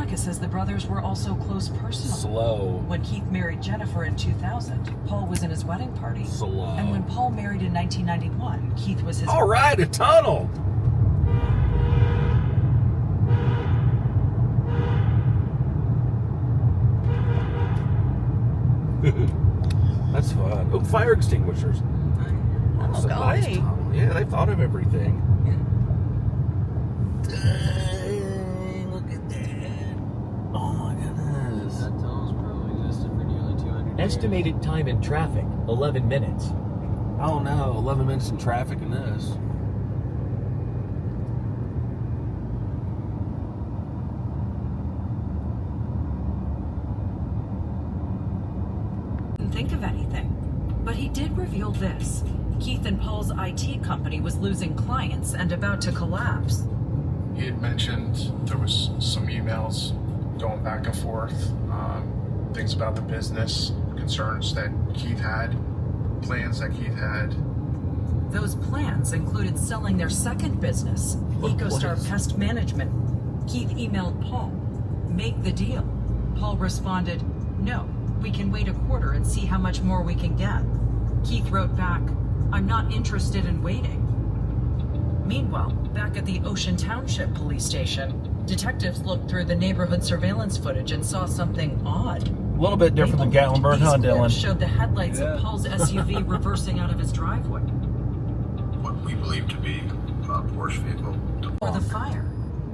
Marcus says the brothers were also close personally. Slow. When Keith married Jennifer in 2000, Paul was in his wedding party. Slow. And when Paul married in 1991, Keith was his... All right, a tunnel. That's fun. Oh, fire extinguishers. Oh, That's a nice golly. tunnel. Yeah, they thought of everything. Dang, look at that. Oh my goodness. That tunnel's probably existed for nearly 200 years. Estimated time in traffic, 11 minutes. Oh no, 11 minutes in traffic in this. Didn't think of anything. But he did reveal this. Keith and Paul's IT company was losing clients and about to collapse. He had mentioned there was some emails going back and forth, things about the business, concerns that Keith had, plans that Keith had. Those plans included selling their second business, EcoStar Pest Management. Keith emailed Paul, "Make the deal." Paul responded, "No, we can wait a quarter and see how much more we can get." Keith wrote back, "I'm not interested in waiting." Meanwhile, back at the Ocean Township police station, detectives looked through the neighborhood surveillance footage and saw something odd. A little bit different than Gatlinburg, huh, These clips Dylan? showed the headlights of Paul's SUV reversing out of his driveway. What we believe to be a Porsche vehicle. Or the fire.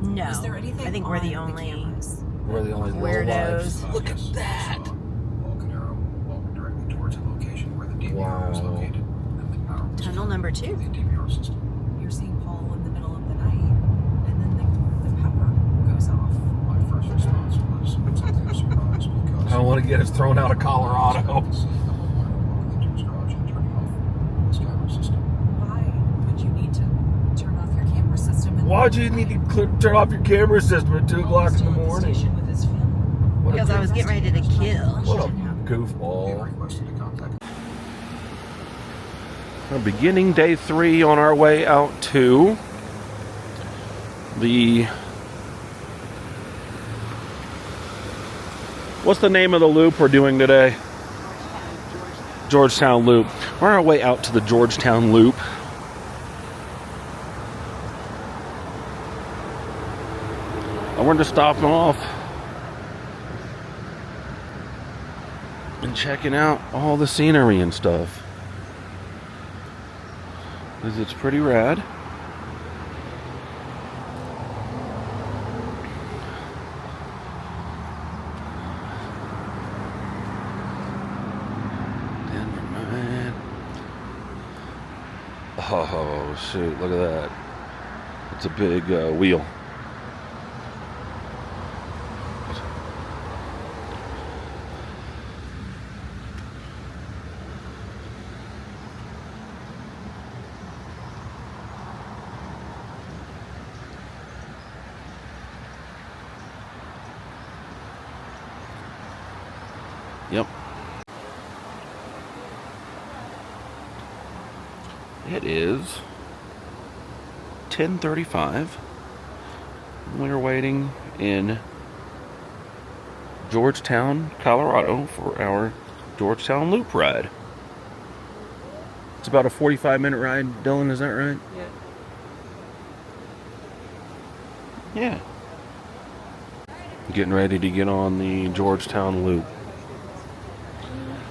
No. Is there anything I think we're the on only cameras? We're the only weirdos. lowlifes. Look at that. Vulcanero walking directly towards the location where the DVR was Wow. located and the power was Tunnel number 2. the DVR system. You're seeing Paul in the middle of the night, and then the power goes off. My first response was something of surprise because I don't want to get us thrown out of Colorado. walking into his garage and turning off his camera system. Why would you need to turn off your camera system? Why'd you need to turn off your camera system at 2 o'clock in the morning? With his family. What a Because I was getting ready to kill. What a He goofball. requested a contact. We're beginning day 3 on our way out to the... What's the name of the loop we're doing today? Georgetown Loop. We're on our way out to the Georgetown Loop. And we're just stopping off and checking out all the scenery and stuff. Because it's pretty rad. Oh, shoot, look at that. It's a big wheel. Yep. It is 10:35. We're waiting in Georgetown, Colorado for our Georgetown Loop ride. It's about a 45-minute ride, Dylan, is that right? Yeah. Getting ready to get on the Georgetown Loop.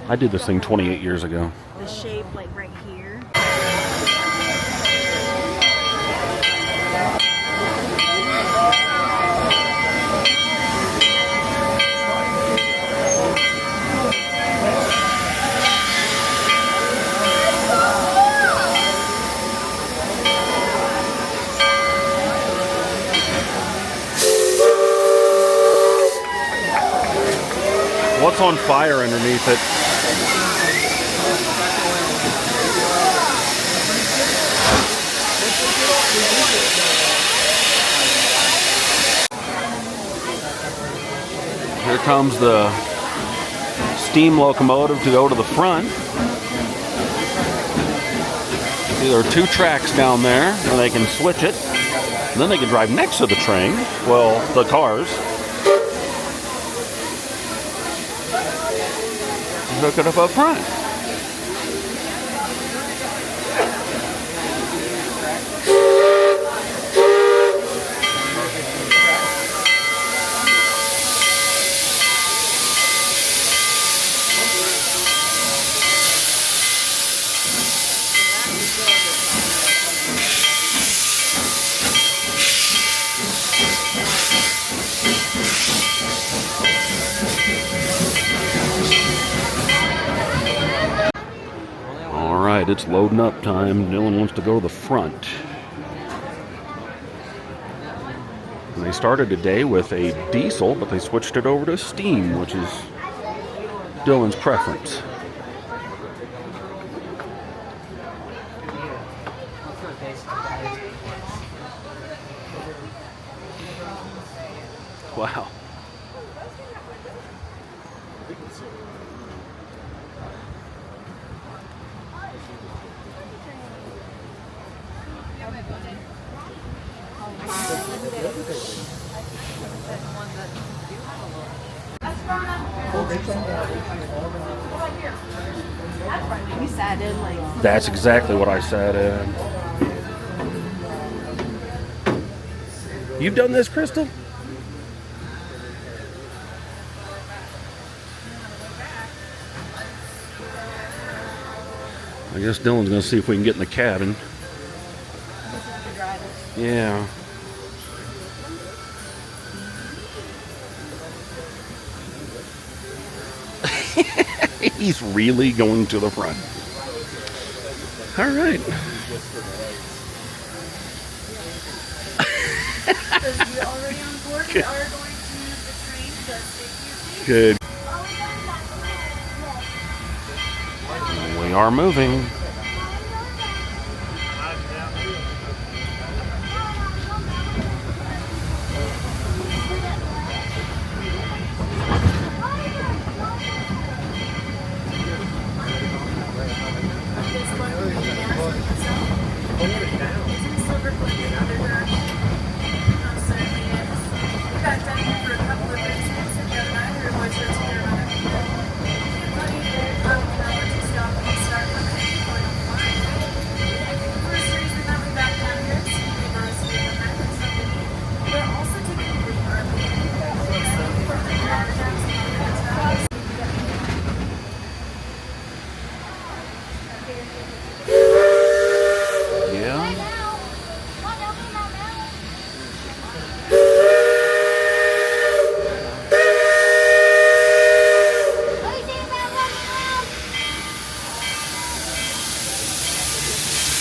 I did this thing 28 years ago. The shape, like right here. What's on fire underneath it? Here comes the steam locomotive to go to the front. See, there are 2 tracks down there, and they can switch it. And then they can drive next to the train, well, the cars. Hook it up front. All right, it's loading up time. Dylan wants to go to the front. And they started today with a diesel, but they switched it over to steam, which is Dylan's preference. Wow. We sat in like. That's exactly what I sat in. You've done this, Crystal? I guess Dylan's gonna see if we can get in the cabin. Yeah. He's really going to the front. All right. Because you're already on board, we are going to use the train to take you. Good. We are moving.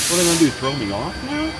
What are they going to do, throw me off now?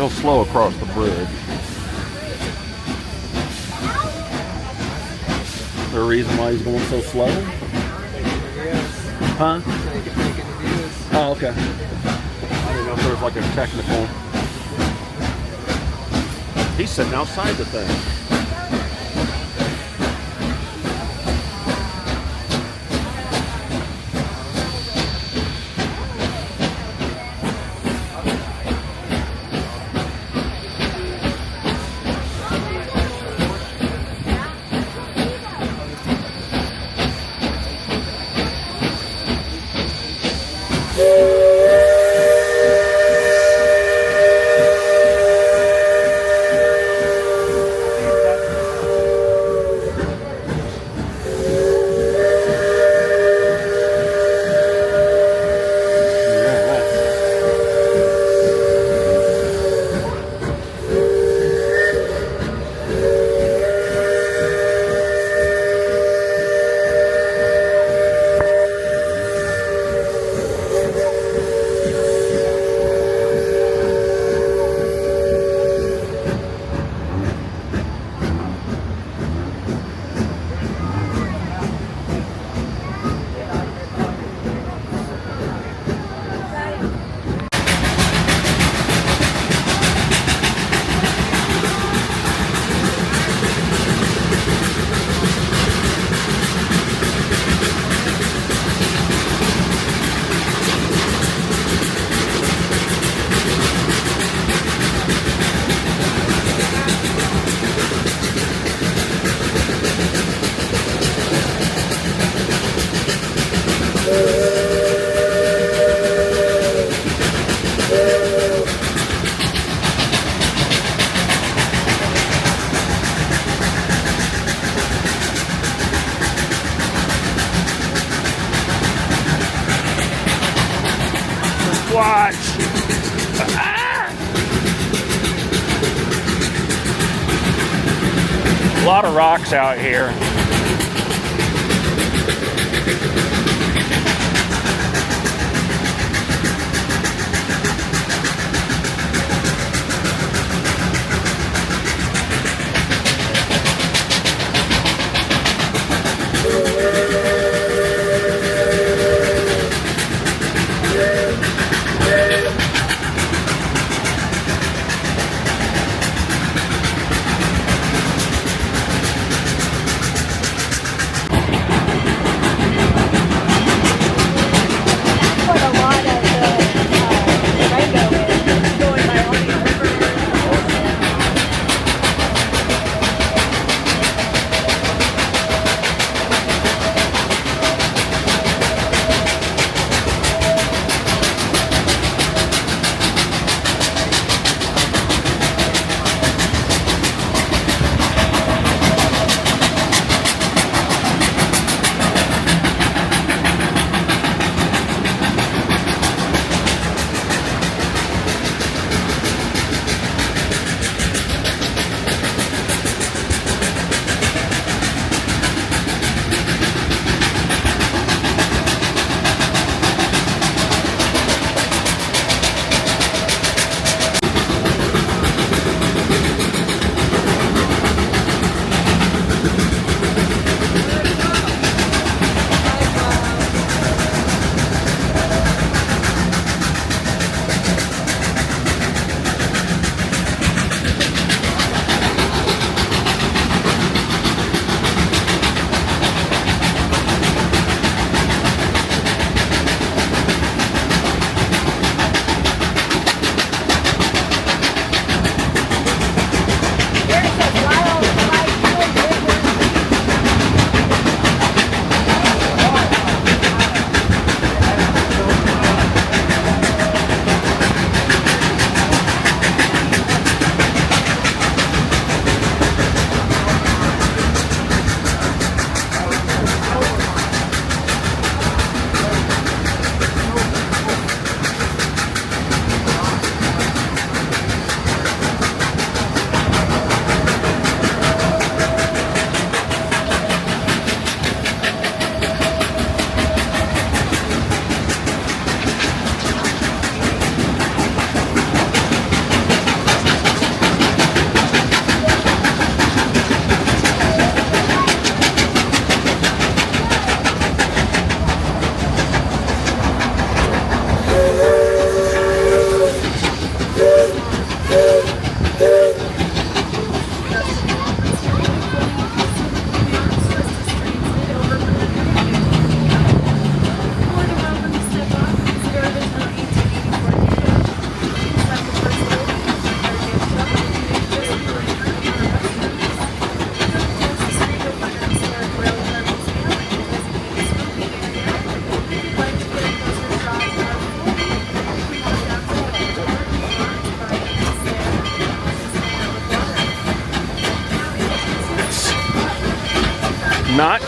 real slow across the bridge. Is there a reason why he's going so slow? Huh? Oh, okay. I didn't know if there was like a technical. He's sitting outside the thing. Watch! Ah! A lot of rocks out here.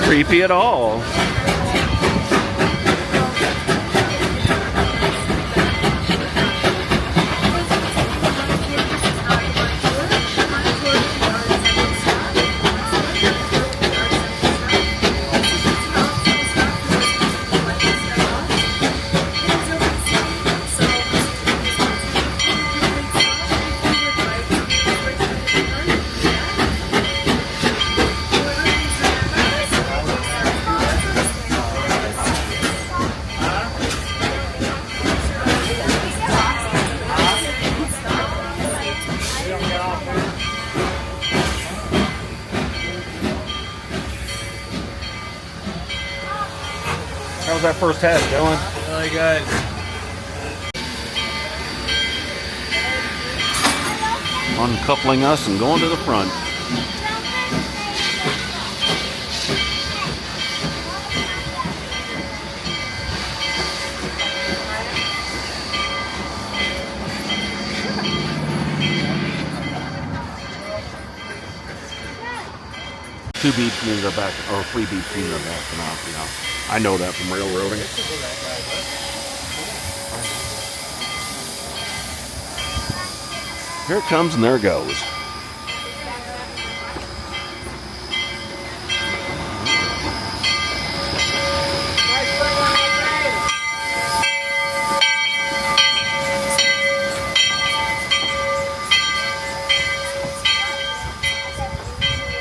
creepy at all. How's that first test, Dylan? Really good. Uncoupling us and going to the front. Two beeps means they're back, or three beeps means they're backing off, you know. I know that from railroading. Here it comes and there it goes.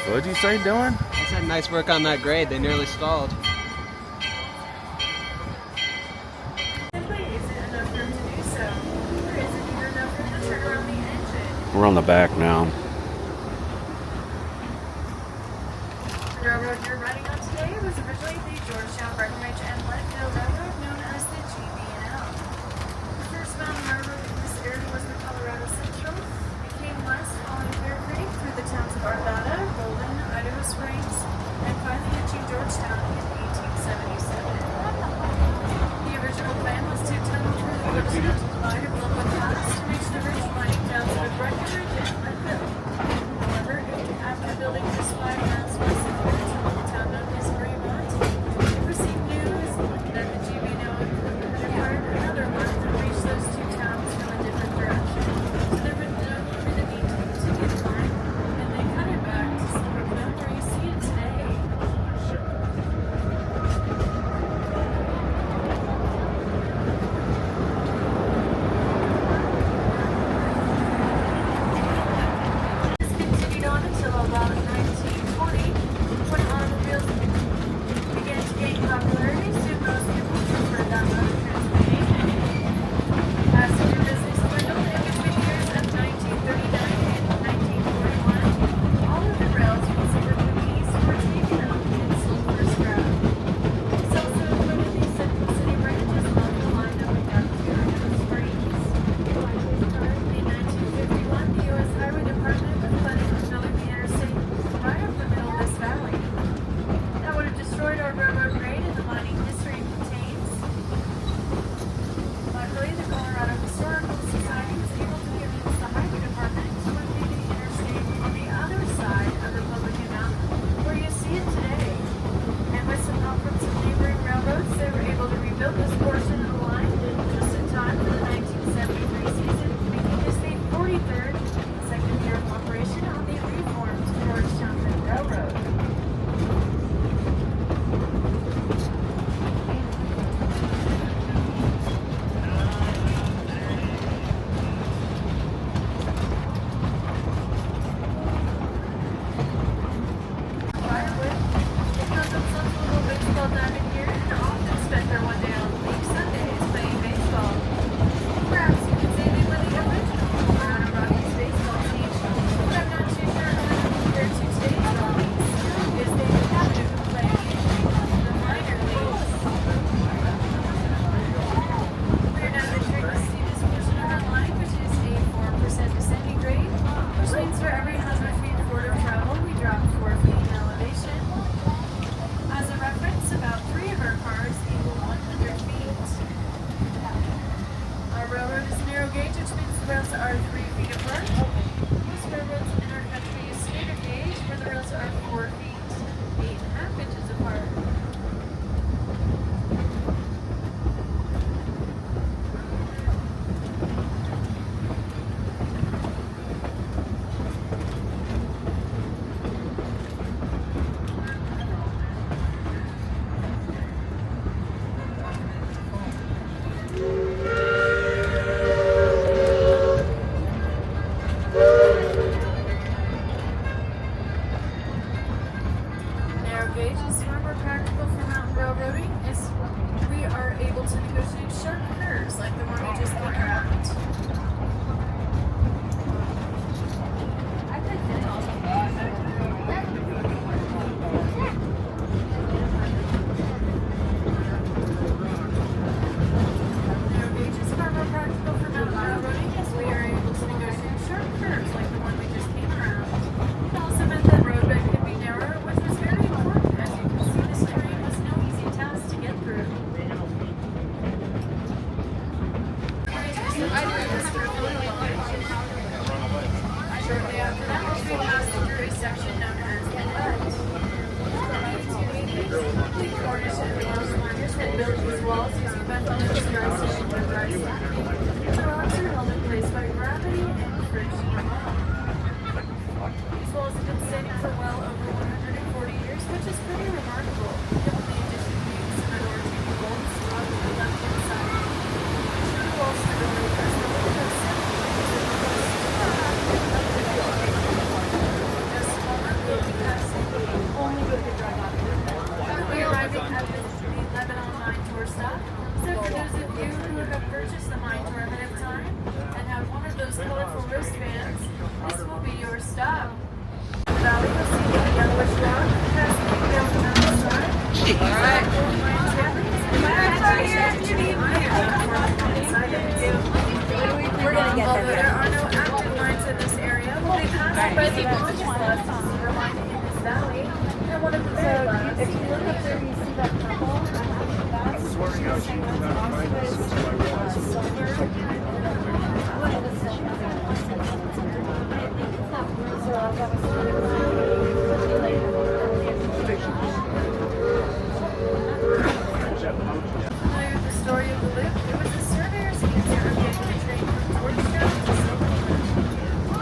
What'd you say, Dylan? I said nice work on that grade. They nearly stalled. Simply isn't enough room to do so. There isn't even enough room to turn around the engine. We're on the back now. The railroad you're riding on today was originally the Georgetown, Breckenridge, and Leadville Railroad, known as the GB&L. The first mountain railroad in this area was the Colorado Central. It came west following Bear Creek through the towns of Arvada, Golden, Idaho Springs, and finally reaching Georgetown in 1877. The original plan was to tunnel through the Georgetown to divide a Bloodwood Pass to reach the rich mining towns of Breckenridge and Leadville. using benefits joystick or joystick. The rocks are held in place by gravity and friction alone. These walls have been standing for well over 140 years, which is pretty remarkable, given the addition being similar to the bolts on the left-hand side. True wall stability has the look of 7 we arriving at the Lebanon Mine Tour stop. So for those of you who have purchased the Mine Tour ahead of time and have one of those colorful wristbands, this will be your stop. The valley will see the yellowish rock passing down the mountainside. Alright. We're gonna get there. There are no active mines in this area. We'll be passing by the silver line in this valley. And one of the very last. If you look up there, you see that purple. That's familiar with the story of the loop? It was a surveyor's answer of getting the train from Georgetown to Silver.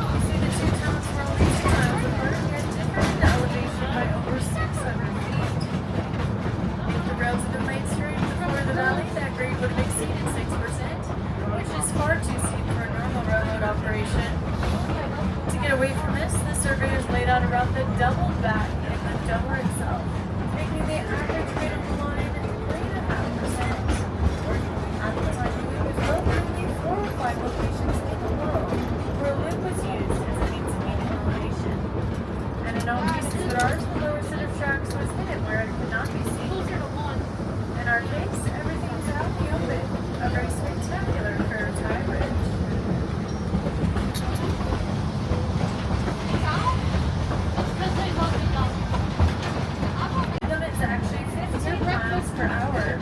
You see, the two towns were only 2 miles apart, yet different in elevation by over 600 feet. If the rails had been laid straight to the floor of the valley, that grade would have exceeded 6%, which is far too steep for a normal railroad operation. To get away from this, the surveyors laid out a route that doubled back in the domer itself, making the average grade of the line 3.5%. At the time, the loop was built, only 4 or 5 locations in the world where a loop was used as a means of gaining elevation. And in all cases but ours, the lower set of tracks was hidden where it could not be seen. In our case, everything was out in the open, a very spectacular curved high ridge. The limit is actually 15 miles per hour.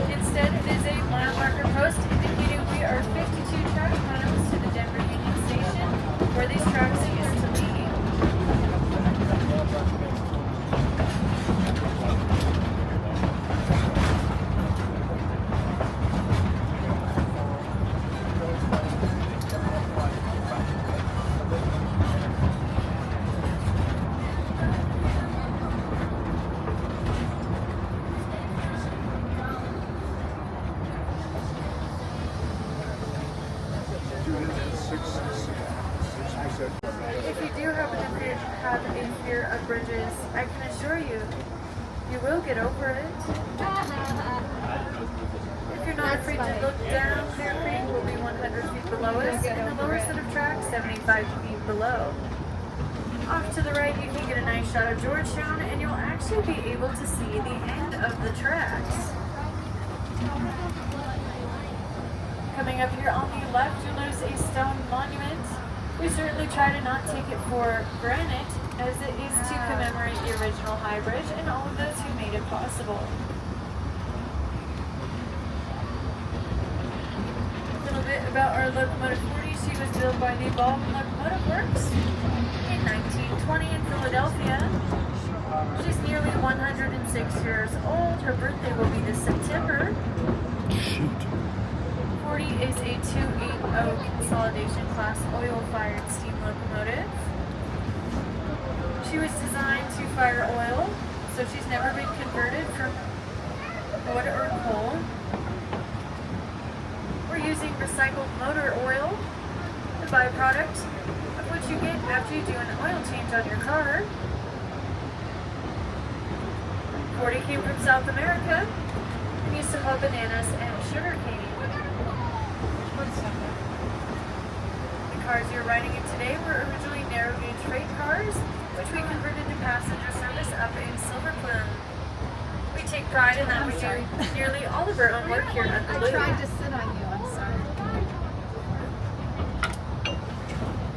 Instead, it is a mile marker post indicating we are 52 track miles to the Denver Union Station, where these tracks used to lead. If you do happen to have a fear of bridges, I can assure you, you will get over it. If you're not afraid to look down, Clear Creek will be 100 feet below us, and the lower set of tracks 75 feet below. Off to the right, you can get a nice shot of Georgetown, and you'll actually be able to see the end of the tracks. Coming up here on the left, you'll notice a stone monument. We certainly try to not take it for granted, as it is to commemorate the original high bridge and all of those who made it possible. A little bit about our locomotive 40. She was built by the Baldwin Locomotive Works in 1920 in Philadelphia. She's nearly 106 years old. Her birthday will be this September. Shoot. 40 is a 280 consolidation class oil-fired steam locomotive. She was designed to fire oil, so she's never been converted from wood or coal. We're using recycled motor oil, the byproduct of what you get after you do an oil change on your car. 40 came from South America and used to haul bananas and sugar cane. The cars you're riding in today were originally narrow gauge freight cars, which we converted to passenger service up in Silver Plume. We take pride in that we do nearly all of our own work here at the Loop. I tried to sit on you, I'm sorry.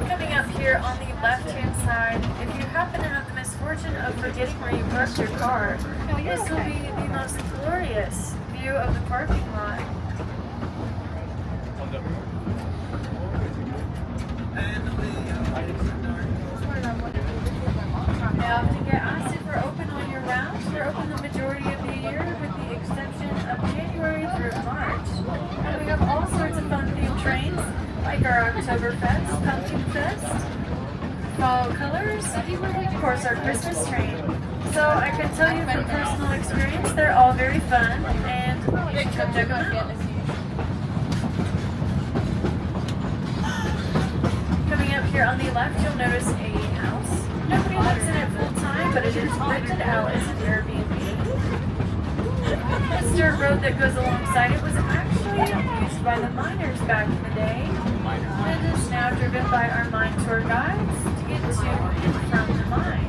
Coming up here on the left-hand side, if you happen to have the misfortune of forgetting where you parked your car, this will be the most glorious view of the parking lot. I often get asked if we're open on your route. We're open the majority of the year, Oktoberfest, Pumpkin Fest, Fall Colors, of course our Christmas train. So I can tell you from personal experience, they're all very fun, and you should come check them out. Coming up here on the left, you'll notice a house. Nobody lives in it full time, but it is rented out as an Airbnb. This dirt road that goes alongside it was actually used by the miners back in the day, and is now driven by our mine tour guides to get to and from the mines.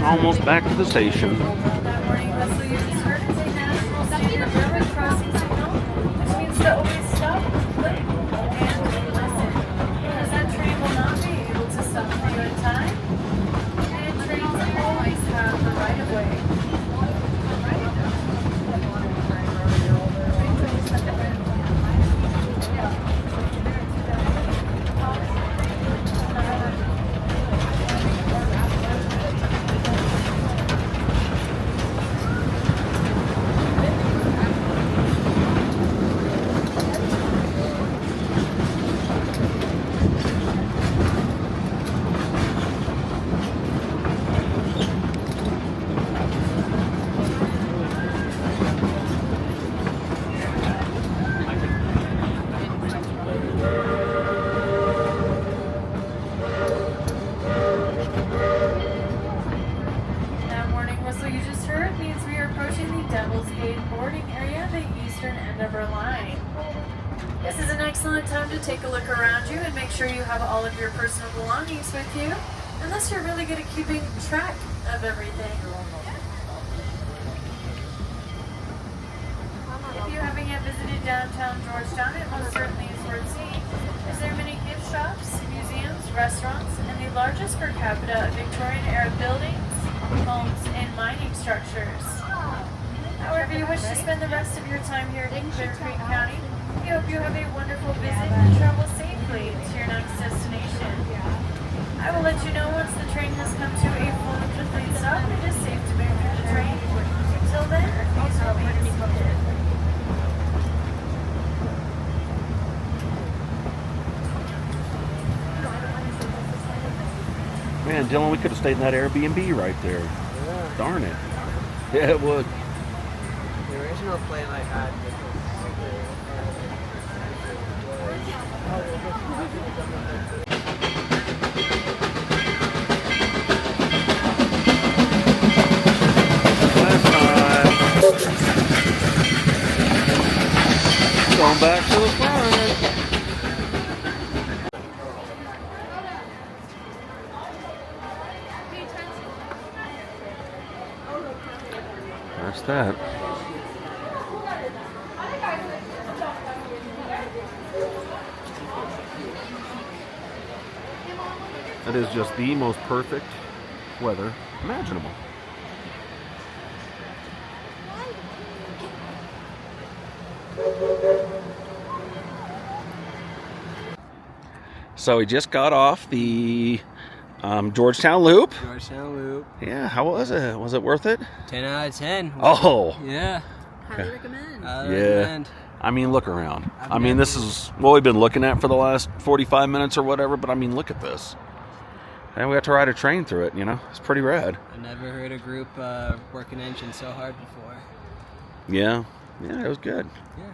Almost back to the station. That morning, Russell used heard as a national standard railroad crossing signal, which means to always stop, look, and listen, because that train will not be able to stop for you in time, and trains always have the right of way. That morning whistle you just heard means we are approaching the Devil's Gate boarding area, the eastern end of our line. This is an excellent time to take a look around you and make sure you have all of your personal belongings with you, unless you're really good at keeping track of everything. If you haven't yet visited downtown Georgetown, it most certainly is worth seeing, as there are many gift shops, museums, restaurants, and the largest per capita of Victorian-era buildings, homes, and mining structures. However you wish to spend the rest of your time here in Clear Creek County, we hope you have a wonderful visit and travel safely to your next destination. I will let you know once the train has come to a full and complete stop and it is safe to move through the train. Until then, please remain seated. Man, Dylan, we could have stayed in that Airbnb right there. Yeah. Darn it. Yeah, it would. The original plan I had Last time. Going back to the front. That's that. That is just the most perfect weather imaginable. So we just got off the Georgetown Loop. Georgetown Loop. Yeah, how was it? Was it worth it? 10 out of 10. Oh, Yeah. Highly recommend. yeah. I mean, look around. I mean, this is what we've been looking at for the last 45 minutes or whatever, but I mean, look at this. And we got to ride a train through it, you know? It's pretty rad. I never heard a group work an engine so hard before. Yeah. Yeah, it was good. Yeah.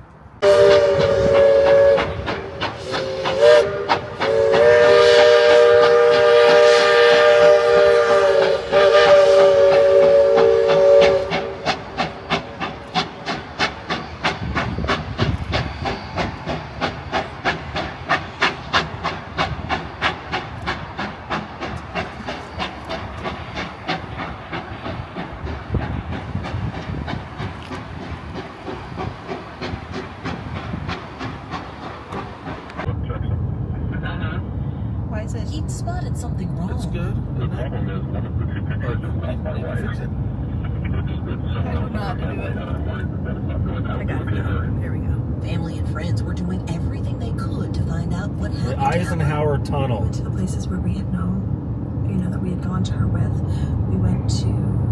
Why is it? He'd spotted something wrong. good. The problem is one of the two pictures I don't know how to do it. I got it now. There we go. Family and friends were doing everything they could to find out what happened. The Eisenhower Tunnel. To the places where we had no that we had gone to her with. We went to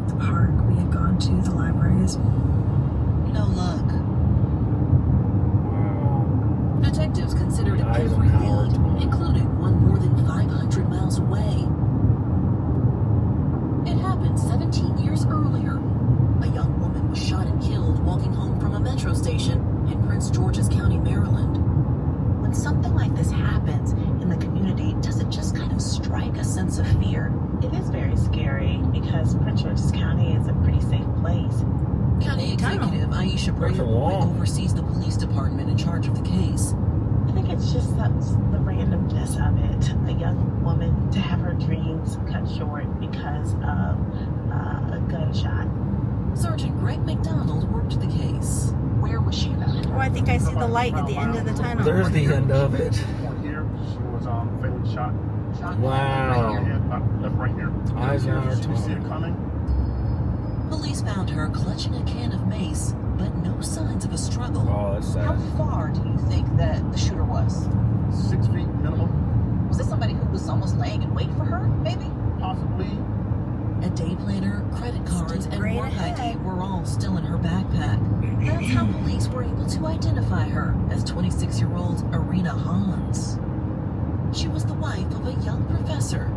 the park. We had gone to the libraries. No luck. Wow. Detectives considered The every Eisenhower lead, tunnel. including one more than 500 miles away. It happened 17 years earlier. A young woman was shot and killed walking home from a metro station in Prince George's County, Maryland. When something like this happens in the community, does it just kind of strike a sense of fear? It is very scary because Prince George's County is a pretty safe place. County Executive Aisha Bray oversees the police department in charge of the case. I think it's just the randomness of it. A young woman to have her dreams cut short because of a gunshot. Sergeant Greg McDonald worked the case. Where was she about? Oh, I think I see the light at the end of the tunnel. There's the end of it. Here, she was fatally shot. Wow. Left right here. Eisenhower Did you see it tunnel. coming? Police found her clutching a can of mace, but no signs of a struggle. Oh, that's How sad. far do you think that the shooter was? 6 feet minimum, Was this somebody who was almost laying in wait for her, maybe? possibly. A day planner, credit cards, and Straight work ahead. ID were all still in her backpack. That's how police were able to identify her as 26-year-old Irina Hans. She was the wife of a young professor,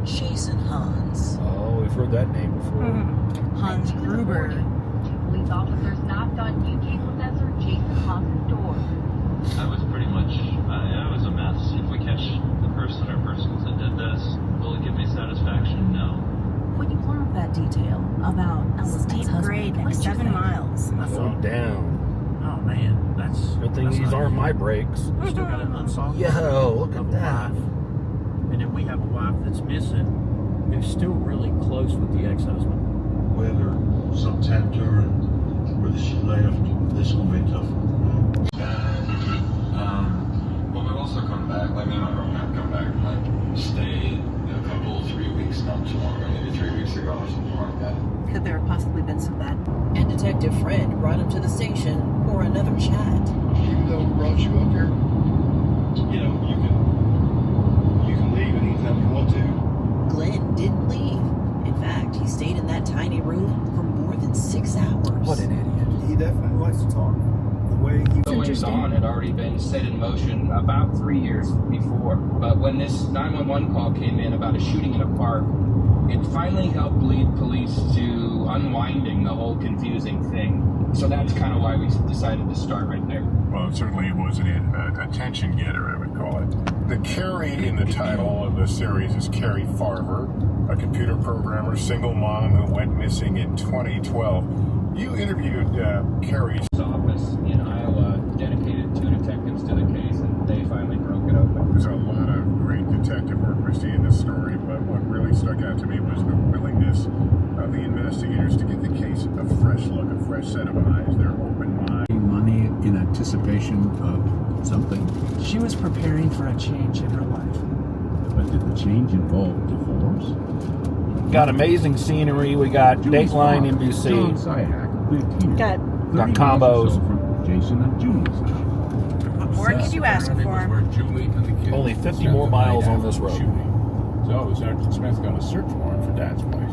Jason Hans. Oh, we've heard that name before. Hans Gruber. Police officers knocked on UK professor Jason Haas's door. I was pretty much, it was a mess. If we catch the person or persons that did this, will it give me satisfaction? No. When you learned that detail about Ella's Steep ex-husband, grade, what like did you 7 think? miles. Slow down. Oh man, that's Good thing that's these not aren't good. my brakes. We still got an unsolved Yo, look of at a that. wife. And then we have a wife that's missing, who's still really close with the ex-husband. Whether some tapped her and whether she left, this is gonna be tough. Well, we've also come back, like me and my girlfriend have come back, like stayed a couple, 3 weeks, not too long ago, maybe 3 weeks ago or something like that. Could there have possibly been some bad? And Detective Fred brought him to the station for another chat. Even though we brought you up here, you know, you can leave anytime you want to. Glenn didn't leave. In fact, he stayed in that tiny room for more than 6 hours. What an idiot. He definitely likes to talk. The way he Goings on had already been set in motion about 3 years before. But when this 911 call came in about a shooting in a park, it finally helped lead police to unwinding the whole confusing thing. So that's kind of why we decided to start right there. Well, certainly it was an attention getter, I would call it. The Carrie in the title of the series is Carrie Farver, a computer programmer, single mom who went missing in 2012. You interviewed Carrie's Office in Iowa dedicated 2 detectives to the case, and they finally broke it open. There's a lot of great detective work we see in this story, but what really stuck out to me was the willingness of the investigators to give the case a fresh look, a fresh set of eyes, their open mind. Money in anticipation of something. She was preparing for a change in her life. But did the change involve divorce? Got amazing scenery. We got Dateline NBC. Got Got combos. From Jason and Julie's house. What more could you ask for? Only 50 more miles on this road. So Sergeant Smith got a search warrant for Dad's place.